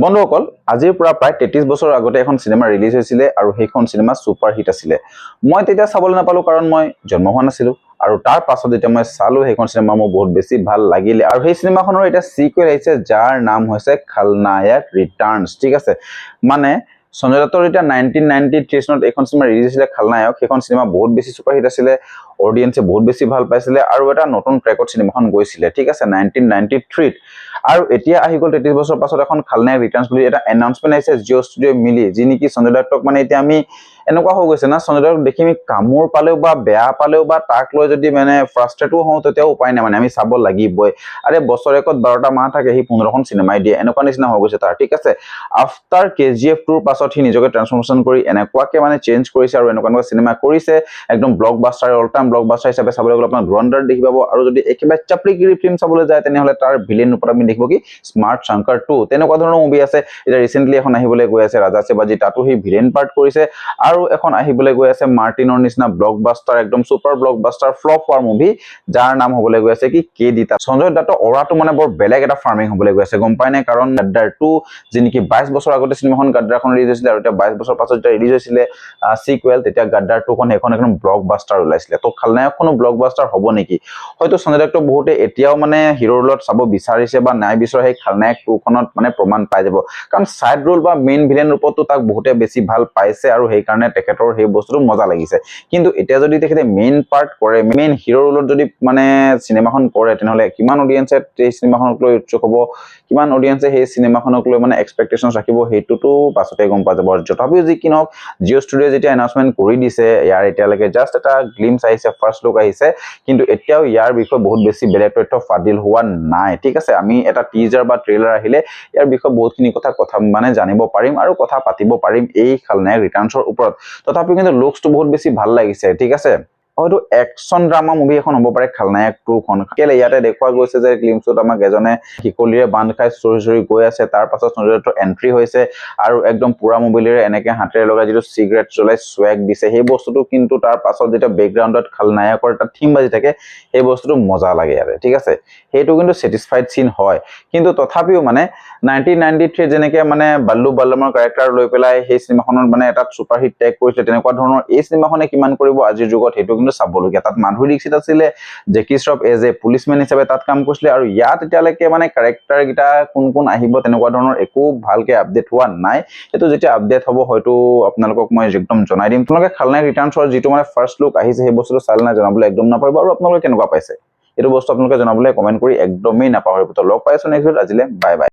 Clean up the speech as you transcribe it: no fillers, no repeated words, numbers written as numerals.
বন্ধুসকল আজিৰ পৰা প্ৰায় 33 বছৰ আগতে এখন সিনেমা ৰিলিজ হৈছিলে আৰু সেইখন সিনেমা সুপাৰ হিট আছিলে। মই তেতিয়া চাবলৈ নাপালো কাৰণ মই জন্ম হোৱা নাছিলো আৰু তাৰ পাছত যেতিয়া মই চালো সেইখন সিনেমা মোৰ বহুত বেছি ভাল লাগিলে আৰু সেই সিনেমাখনৰ এটা সিকুৱেল আহিছে যাৰ নাম হৈছে খলনায়ক ৰিটাৰ্নছ। ঠিক আছে, মানে সঞ্জয় দত্তৰ যেতিয়া 1993 চনত এখন সিনেমা ৰিলিজ হৈছিলে খলনায়ক, সেইখন সিনেমা বহুত বেছি সুপাৰ হিট আছিলে, অডিয়েন্সে বহুত বেছি ভাল পাইছিলে আৰু এটা নতুন ট্ৰেকত সিনেমাখন গৈছিলে। ঠিক আছে, 1993 আৰু এতিয়া আহি গ'ল 33 বছৰ পাছত এখন খলনায়ক ৰিটাৰ্নছ বুলি এটা এনাউন্সমেন্ট আহিছে জিঅ' ষ্টুডিঅ' মিলি, যি নেকি সঞ্জয় দত্তক মানে এতিয়া আমি এনেকুৱা হৈ গৈছে না, সঞ্জয় দত্তক দেখি আমি কামোৰ পালেও বা বেয়া পালেও বা তাক লৈ যদি মানে ফ্ৰাষ্ট্ৰেটো হওঁ তেতিয়াও উপায় নাই, মানে আমি চাব লাগিবই। আৰে বছৰেকত 12টা মাহ থাকে, সি 15খন চিনেমাই দিয়ে, এনেকুৱা নিচিনা হৈ গৈছে তাৰ। ঠিক আছে, আফটাৰ KGF 2ৰ পাছত সি নিজকে ট্ৰান্সফৰমেশ্যন কৰি এনেকুৱাকে মানে চেঞ্জ কৰিছে আৰু এনেকুৱা চিনেমা কৰিছে একদম ব্লকবাষ্টাৰ, অল টাইম ব্লকবাষ্টাৰ হিচাপে চাবলৈ গ'লে আপোনাৰ ধুৰন্ধৰ দেখি পাব। আৰু যদি একেবাৰে চাপৰিগিৰি ফিল্ম চাবলৈ যায় তেনেহ'লে তাৰ ভিলেন ৰূপত আমি দেখিব কি স্মাৰ্ট শংকৰ 2, তেনেকুৱা ধৰণৰ মুভি আছে। এতিয়া ৰিসেন্টলি এখন আহিবলৈ গৈ আছে ৰাজা শিৱাজী, তাতো সি ভিলেন পাৰ্ট কৰিছে। আৰু এখন আহিবলৈ গৈ আছে মাৰ্টিনৰ নিচিনা ব্লকবাষ্টাৰ, একদম সুপাৰ ব্লকবাষ্টাৰ ফ্লপ হোৱাৰ মুভি, যাৰ নাম হ'বলৈ গৈ আছে কি KD। সঞ্জয় দত্তৰ অৰাটো মানে বৰ বেলেগ এটা ফাৰ্মিং হ'বলৈ গৈ আছে, গম পাই নাই? কাৰণ গাদ্দাৰ 2 যি নেকি 22 বছৰ আগতে চিনেমাখন গাদ্দাৰখন ৰিলিজ হৈছিলে আৰু এতিয়া 22 বছৰ পাছত যেতিয়া ৰিলিজ হৈছিলে সিকুৱেল, তেতিয়া গাদ্দাৰ 2খন সেইখন একদম ব্লকবাষ্টাৰ ওলাইছিলে। তো খলনায়কখনো ব্লকবাষ্টাৰ হ'ব নেকি? হয়তো সঞ্জয় দত্ত বহুতে এতিয়াও মানে হিৰোৰ ৰোলত চাব বিচাৰিছে বা নাই বিচৰা, সেই খলনায়ক 2খনত মানে প্ৰমাণ পাই যাব। কাৰণ সাইড ৰোল বা মেইন ভিলেন ৰূপতো তাক বহুতে বেছি ভাল পাইছে আৰু সেইকাৰণে তেখেতৰ সেই বস্তুটো মজা লাগিছে। কিন্তু এতিয়া যদি তেখেতে মেইন পাৰ্ট কৰে, মেইন হিৰো ৰোলত যদি মানে চিনেমাখন কৰে, তেনেহ'লে কিমান অডিয়েন্সে সেই চিনেমাখনক লৈ উৎসুক হ'ব, কিমান অডিয়েন্সে সেই চিনেমাখনক লৈ মানে এক্সপেক্টেশনছ ৰাখিব, সেইটোতো পাছতে গম পোৱা যাব। আৰু তথাপিও যি কি নহওক, জিঅ' ষ্টুডিঅ'য়ে যেতিয়া এনাউন্সমেন্ট কৰি দিছে, ইয়াৰ এতিয়ালৈকে জাষ্ট এটা গ্লিমছ আহিছে, ফাৰ্ষ্ট লুক আহিছে, কিন্তু এতিয়াও ইয়াৰ বিষয়ে বহুত বেছি বেলেগ তথ্য ফাদিল হোৱা নাই। ঠিক আছে, আমি এটা টিজাৰ বা ট্ৰেইলাৰ আহিলে ইয়াৰ বিষয়ে বহুতখিনি কথা মানে জানিব পাৰিম আৰু কথা পাতিব পাৰিম এই খলনায়ক ৰিটাৰ্নছৰ ওপৰত। তথাপিও কিন্তু লুকছটো বহুত বেছি ভাল লাগিছে। ঠিক আছে, হয়তো একশ্যন ড্ৰামা মুভি এখন হ'ব পাৰে খলনায়ক 2খন। কেলে ইয়াতে দেখুওৱা গৈছে যে গ্লিমছত আমাক এজনে শিকলিৰে বান্ধ খাই চৰি চৰি গৈ আছে, তাৰ পাছত সঞ্জয় দত্তৰ এন্ট্ৰি হৈছে আৰু একদম পুৰা মোবিলেৰে এনেকে হাতেৰে লগাই যিটো চিগাৰেট জ্বলাই স্ৱেগ দিছে, সেই বস্তুটো কিন্তু তাৰ পাছত যেতিয়া বেকগ্ৰাউণ্ডত খলনায়কৰ এটা থিম বাজি থাকে, সেই বস্তুটো মজা লাগে ইয়াতে। ঠিক আছে, সেইটো কিন্তু ছেটিছফাইড চিন হয়। কিন্তু তথাপিও মানে 1993 যেনেকে মানে বাল্লু বাল্লমৰ কেৰেক্টাৰ লৈ পেলাই সেই চিনেমাখনত মানে এটা ছুপাৰ হিট টেগ কৰিছিলে, তেনেকুৱা ধৰণৰ এই চিনেমাখনে কিমান কৰিব আজিৰ যুগত, সেইটো কিন্তু চাবলগীয়া। তাত মাধুৰী দীক্ষিত আছিলে, জেকি শ্ৰফ এজ এ পুলিচমেন হিচাপে তাত কাম কৰিছিলে, আৰু ইয়াত এতিয়ালৈকে মানে কেৰেক্টাৰ কেইটা কোন কোন আহিব তেনেকুৱা ধৰণৰ একো ভালকে আপডেট হোৱা নাই। সেইটো যেতিয়া আপডেট হ'ব হয়তো আপোনালোকক মই একদম জনাই দিম। তোমালোকে খলনায়ক ৰিটাৰ্নছৰ যিটো মানে ফাৰ্ষ্ট লুক আহিছে, সেই বস্তুটো চালে নাই জনাবলৈ একদম নাপাহৰিব। আৰু আপোনালোকে কেনেকুৱা পাইছে এইটো বস্তু আপোনালোকে জনাবলৈ কমেন্ট কৰি একদমেই নাপাহৰিব। তো লগ পাইছো নেক্সট ভিডিঅ'ত, আজিলে বাই বাই।